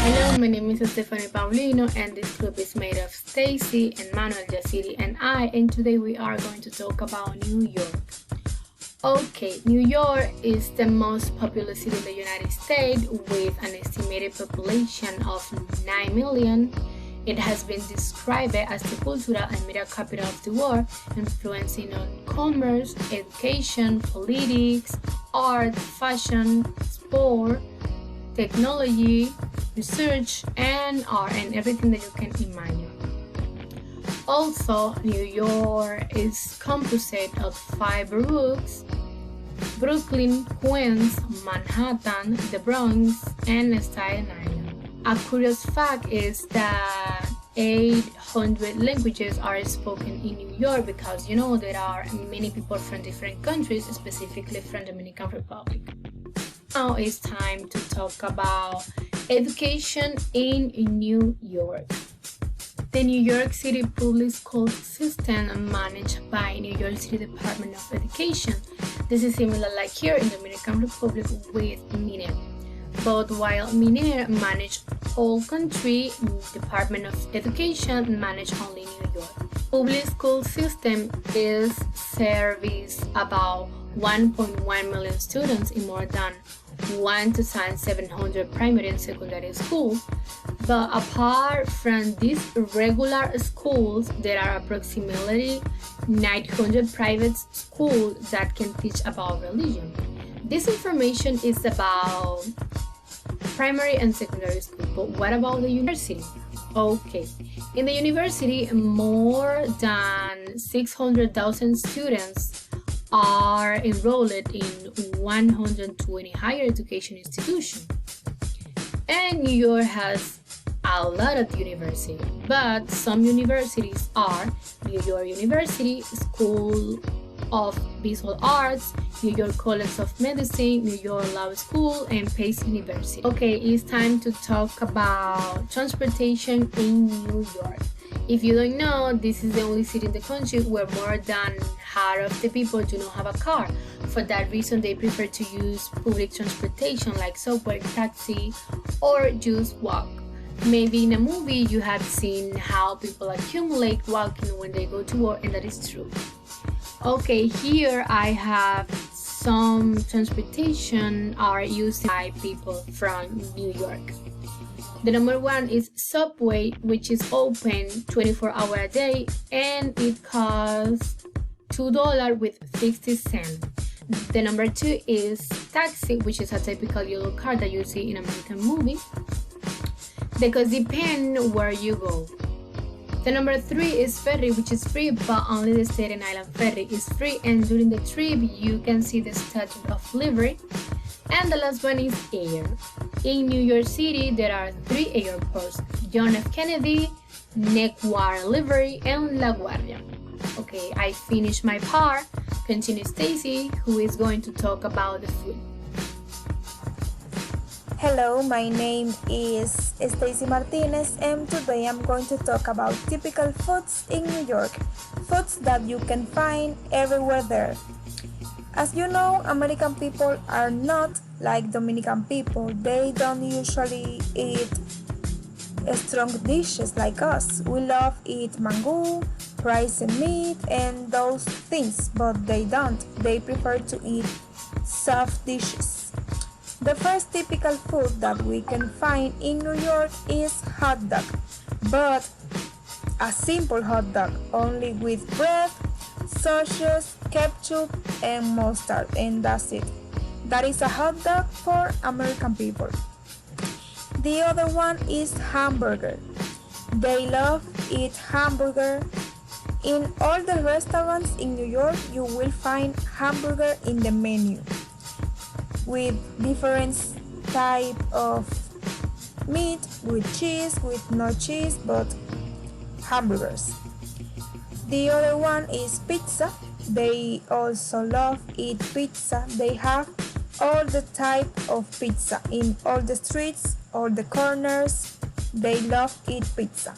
Hello, my name is Stephanie Paulino, and this group is made of Stacy and Manuel Yaciri and I, and today we are going to talk about New York. Okay, New York is the most populous city in the United States with an estimated population of 9 million. It has been described as the cultural and media capital of the world, influencing on commerce, education, politics, art, fashion, sport, technology, research, and art, and everything that you can imagine. Also, New York is composed of 5 boroughs: Brooklyn, Queens, Manhattan, the Bronx, and Staten Island. A curious fact is that 800 languages are spoken in New York because there are many people from different countries, specifically from Dominican Republic. Now it's time to talk about education in New York. The New York City public school system managed by New York City Department of Education. This is similar like here in Dominican Republic with MINER. But while MINER managed whole country, Department of Education managed only New York. Public school system is service about 1.1 million students in more than 1,700 primary and secondary schools. But apart from these regular schools, there are approximately 900 private schools that can teach about religion. This information is about primary and secondary school, but what about the university? Okay, in the university, more than 600,000 students are enrolled in 120 higher education institutions. And New York has a lot of universities, but some universities are New York University, School of Visual Arts, New York College of Medicine, New York Law School, and Pace University. Okay, it's time to talk about transportation in New York. If you don't know, this is the only city in the country where more than half of the people do not have a car. For that reason, they prefer to use public transportation like subway, taxi, or just walk. Maybe in a movie you have seen how people accumulate walking when they go to work, and that is true. Okay, here I have some transportation are used by people from New York. The number one is Subway, which is open 24 hours a day, and it costs $2 with 60 cents. The number two is Taxi, which is a typical yellow car that you see in American movie, because depend where you go. The number three is Ferry, which is free, but only the Staten Island Ferry is free, and during the trip you can see the Statue of Liberty. And the last one is Air. In New York City, there are 3 airports: John F. Kennedy, Newark Liberty, and LaGuardia. Okay, I finished my part. Continue Stacy, who is going to talk about the food. Hello, my name is Stacy Martinez, and today I'm going to talk about typical foods in New York, foods that you can find everywhere there. As you know, American people are not like Dominican people. They don't usually eat strong dishes like us. We love eat mango, rice and meat, and those things, but they don't. They prefer to eat soft dishes. The first typical food that we can find in New York is hot dog, but a simple hot dog, only with bread, sausages, ketchup, and mustard, and that's it. That is a hot dog for American people. The other one is hamburger. They love eat hamburger. In all the restaurants in New York, you will find hamburger in the menu with different type of meat, with cheese, with no cheese, but hamburgers. The other one is pizza. They also love eat pizza. They have all the type of pizza in all the streets, all the corners. They love eat pizza.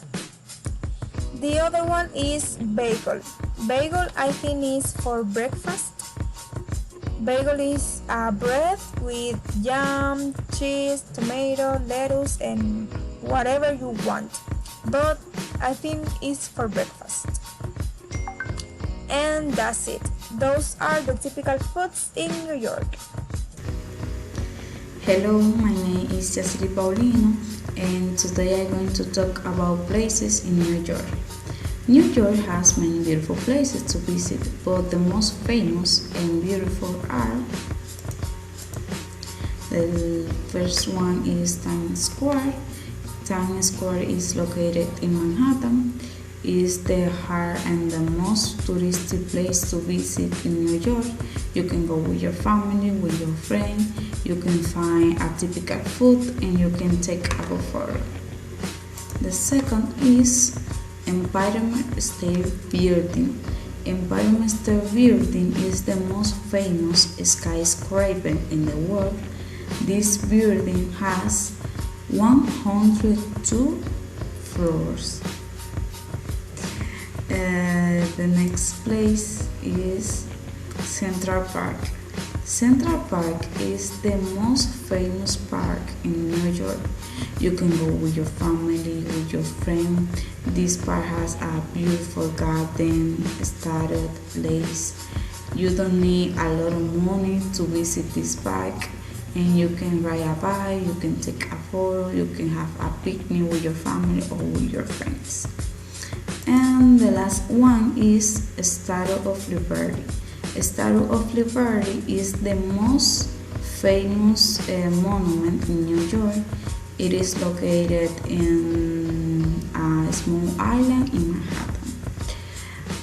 The other one is bagel. Bagel I think is for breakfast. Bagel is bread with jam, cheese, tomato, lettuce, and whatever you want. But I think it's for breakfast. And that's it. Those are the typical foods in New York. Hello, my name is Jacely Paulino, and today I'm going to talk about places in New York. New York has many beautiful places to visit, but the most famous and beautiful are the first one is Times Square. Times Square is located in Manhattan. It is the heart and the most touristy place to visit in New York. You can go with your family, with your friend. You can find a typical food and you can take a good photo. The second is Empire State Building. Empire State Building is the most famous skyscraper in the world. This building has 102 floors. The next place is Central Park. Central Park is the most famous park in New York. You can go with your family, with your friend. This park has a beautiful garden, started place. You don't need a lot of money to visit this park, and you can ride a bike, you can take a photo, you can have a picnic with your family or with your friends. And the last one is Statue of Liberty. Statue of Liberty is the most famous monument in New York. It is located in a small island in Manhattan.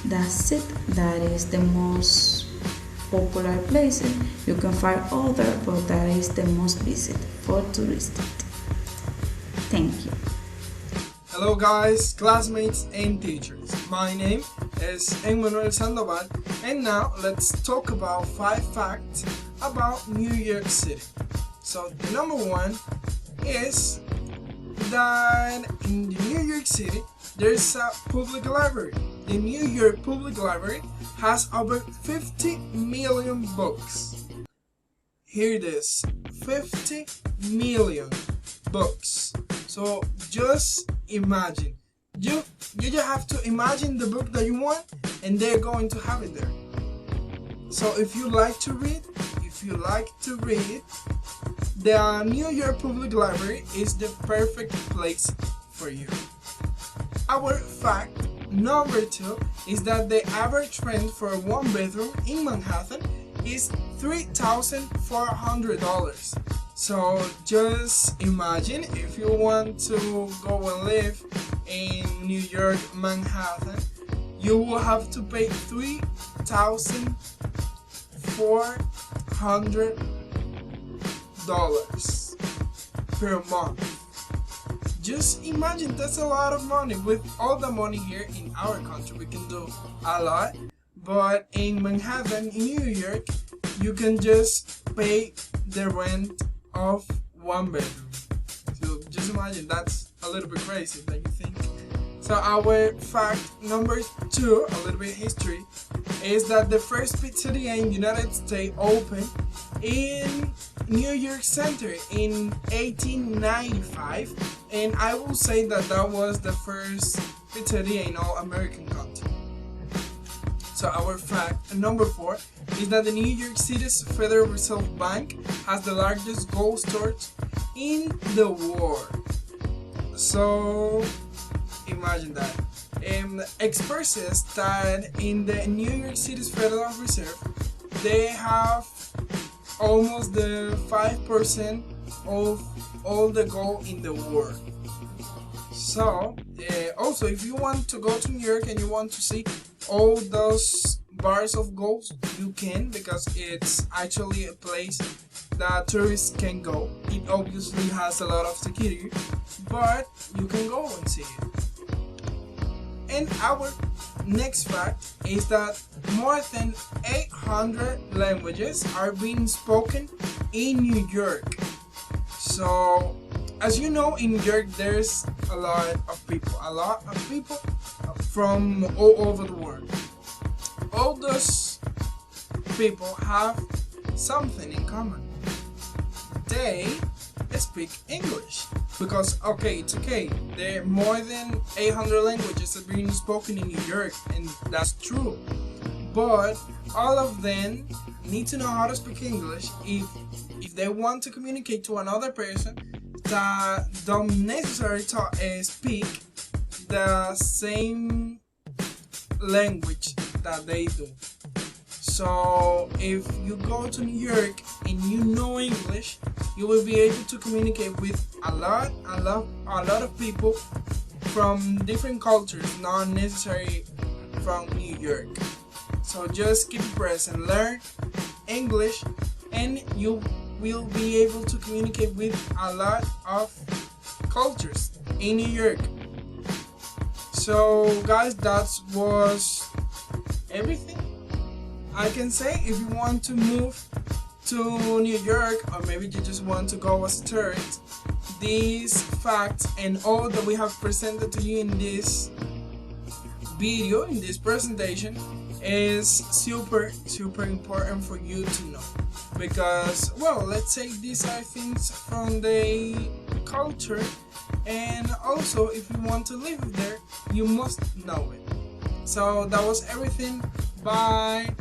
That's it. That is the most popular place. You can find other, but that is the most visited for tourists. Thank you. Hello guys, classmates and teachers. My name is Emmanuel Sandoval, and now let's talk about 5 facts about New York City. So the number one is that in New York City there's a public library. The New York Public Library has over 50 million books. Here it is, 50 million books. So just imagine. You just have to imagine the book that you want, and they're going to have it there. So if you like to read, the New York Public Library is the perfect place for you. Our fact number 2 is that the average rent for a 1-bedroom in Manhattan is $3,400. So just imagine if you want to go and live in New York, Manhattan, you will have to pay $3,400 per month. Just imagine, that's a lot of money. With all the money here in our country, we can do a lot. But in Manhattan, in New York, you can just pay the rent of 1 bedroom. So just imagine, that's a little bit crazy, don't you think? So our fact number 2, a little bit history, is that the first pizzeria in the United States opened in New York Center in 1895, and I will say that that was the first pizzeria in all American country. So our fact number 4 is that the New York City's Federal Reserve Bank has the largest gold storage in the world. So imagine that. expresses that in the New York City's Federal Reserve, they have almost the 5% of all the gold in the world. So, also, if you want to go to New York and you want to see all those bars of gold, you can, because it's actually a place that tourists can go. It obviously has a lot of security, but you can go and see it. And our next fact is that more than 800 languages are being spoken in New York. So, as you know, in New York there's a lot of people from all over the world. All those people have something in common. They speak English. Because, okay, it's okay. There are more than 800 languages that are being spoken in New York, and that's true. But all of them need to know how to speak English if they want to communicate to another person that don't necessarily speak the same language that they do. So if you go to New York and you know English, you will be able to communicate with a lot of people from different cultures, not necessarily from New York. So just keep present, learn English, and you will be able to communicate with a lot of cultures in New York. So guys, that was everything I can say. If you want to move to New York, or maybe you just want to go as a tourist, these facts and all that we have presented to you in this video, in this presentation, is super important for you to know. Because, well, let's say these are things from the culture, and also if you want to live there, you must know it. So that was everything. Bye.